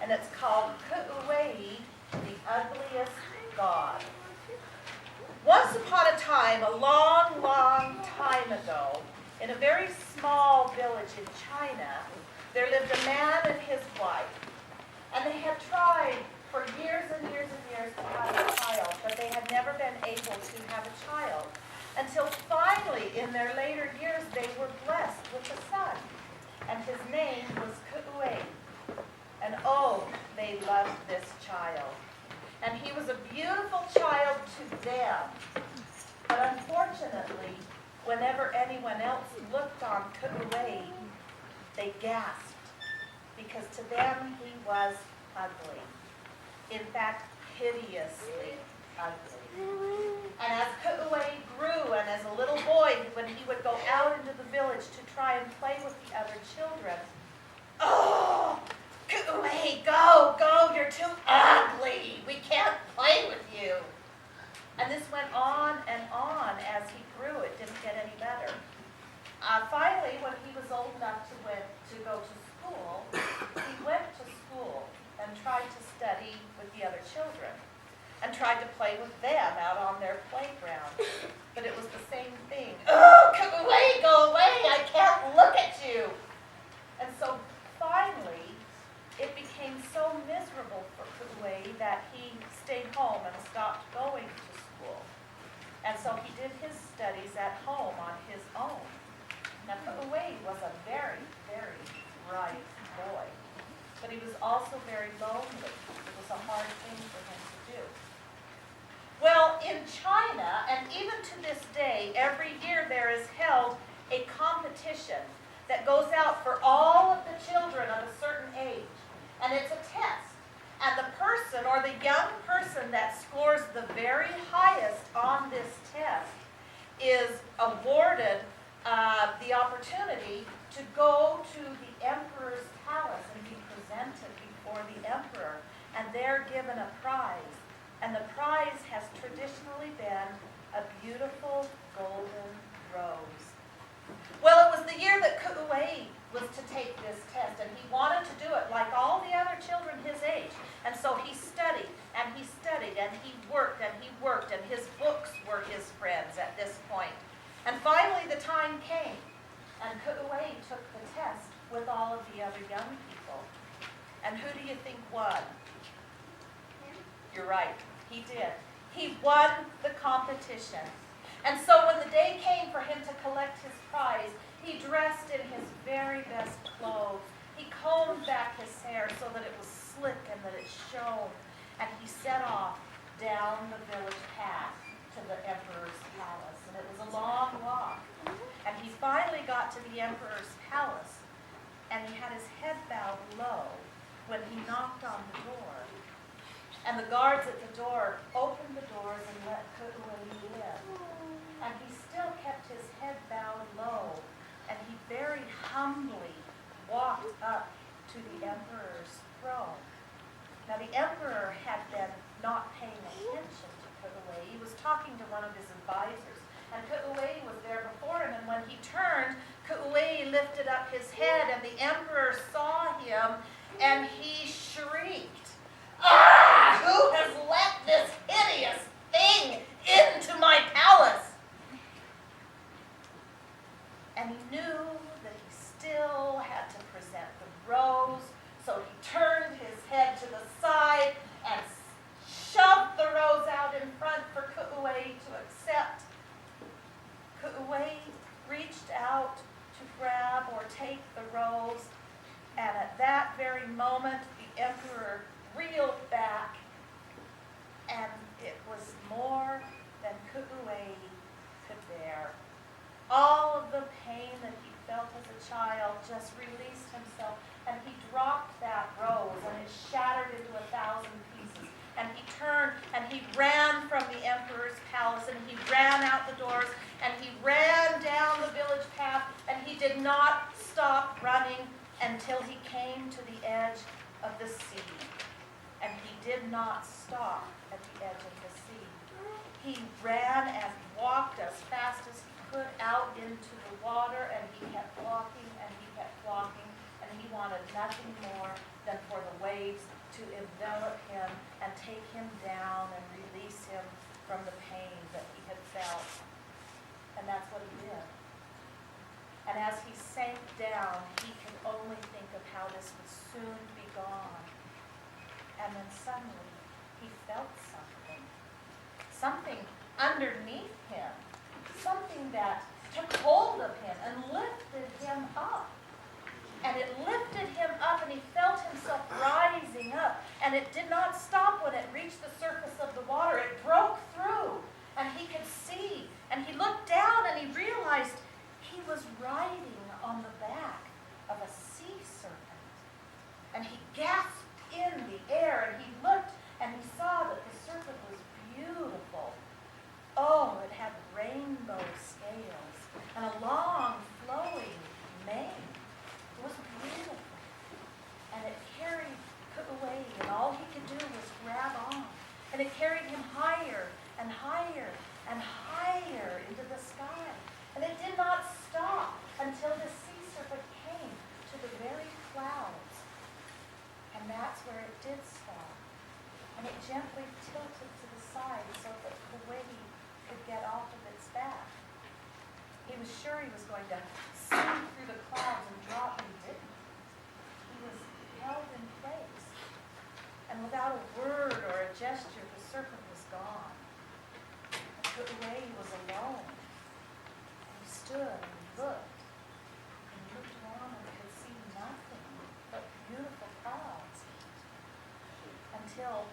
and it's called Ku'uwei, the Ugliest God. Once upon a time, a long, long time ago, in a very small village in China, there lived a man and his wife. And they had tried for years and years and years to have a child, but they had never been able to have a child. Until finally, in their later years, they were blessed with a son. And his name was Ku'uwei. And oh, they loved this child. And he was a beautiful child to them. But unfortunately, whenever anyone else looked on Ku'uwei, they gasped, because to them he was ugly. In fact, hideously ugly. And as Ku'uwei grew, and as a little boy, when he would go out into the village to try and play with the other children, "Oh, Ku'uwei, go, you're too ugly. We can't play with you." And this went on and on as he grew. It didn't get any better. Finally, when he was old enough to go to school, he went to school and tried to study with the other children and tried to play with them out on their playground. But it was the same thing. "Oh, Ku'uwei, go away. I can't look at you." And so finally, it became so miserable for Ku'uwei that he stayed home and stopped going to school. And so he did his studies at home on his own. Now, Ku'uwei was a very, very bright boy, but he was also very lonely. It was a hard thing for him to do. Well, in China, and even to this day, every year there is held a competition that goes out for all of the children of a certain age. And it's a test. And the person, or the young person that scores the very highest on this test, is awarded the opportunity to go to the emperor's palace and be presented before the emperor. And they're given a prize. And the prize has traditionally been a beautiful golden rose. Well, it was the year that Ku'uwei was to take this test, and he wanted to do it like all the other children his age. And so he studied, and he studied, and he worked, and his books were his friends at this point. And finally the time came, and Ku'uwei took the test with all of the other young people. And who do you think won? You're right, he did. He won the competition. And so when the day came for him to collect his prize, he dressed in his very best clothes. He combed back his hair so that it was slick and that it shone. And he set off down the village path to the emperor's palace. And it was a long walk. And he finally got to the emperor's palace. And he had his head bowed low when he knocked on the door. And the guards at the door opened the doors and let Ku'uwei in. And he still kept his head bowed low, and he very humbly walked up to the emperor's throne. Now the emperor had been not paying attention to Ku'uwei. He was talking to one of his advisors, and Ku'uwei was there before him, and when he turned, Ku'uwei lifted up his head, and the emperor saw him, and he shrieked, "Ah! Who has let this hideous thing into my palace?" And he knew that he still had to present the rose, so he turned his head to the side and shoved the rose out in front for Ku'uwei to accept. Ku'uwei reached out to grab or take the rose, and at that very moment, the emperor reeled back, and it was more than Ku'uwei could bear. All of the pain that he felt as a child just released himself, and he dropped that rose, and it shattered into 1,000 pieces. And he turned, and he ran from the emperor's palace, and he ran out the doors, and he ran down the village path, and he did not stop running until he came to the edge of the sea. And he did not stop at the edge of the sea. He ran and walked as fast as he could out into the water, and he kept walking, and he kept walking, and he wanted nothing more than for the waves to envelop him and take him down and release him from the pain that he had felt. And that's what he did. And as he sank down, he could only think of how this would soon be gone. And then suddenly, he felt something. Something underneath him. Something that took hold of him and lifted him up. And it lifted him up, and he felt himself rising up. And it did not stop when it reached the surface of the water. It broke through, and he could see. And he looked down, and he realized he was riding on the back of a sea serpent. And he gasped in the air, and he looked, and he saw that the serpent was beautiful. Oh, it had rainbow scales and a long, flowing mane. It was beautiful. And it carried Ku'uwei, and all he could do was grab on. And it carried him higher and higher and higher into the sky. And it did not stop until the sea serpent came to the very clouds. And that's where it did stop. And it gently tilted to the side so that Ku'uwei could get off of its back. He was sure he was going to sink through the clouds and drop, but he didn't. He was held in place. And without a word or a gesture, the serpent was gone. Ku'uwei was alone. And he stood and he looked. And he looked around and could see nothing but beautiful clouds. Until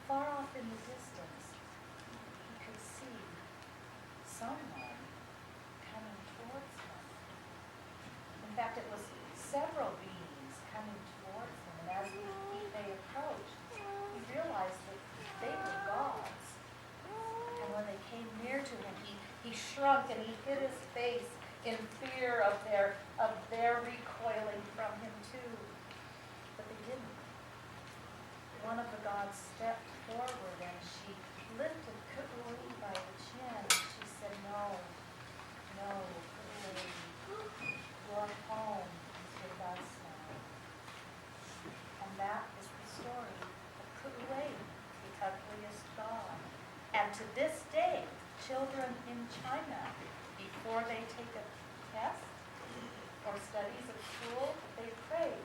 far off in the distance, he could see someone coming towards him. In fact, it was several beings coming towards him, and as they approached, he realized that they were gods. And when they came near to him, he shrunk and he hid his face in fear of their recoiling from him too. But they didn't. One of the gods stepped forward and she lifted Ku'uwei by the chin. She said, "No, Ku'uwei, your home is with us now." And that is the story of Ku'uwei, the ugliest god. And to this day, children in China, before they take a test or studies at school, they pray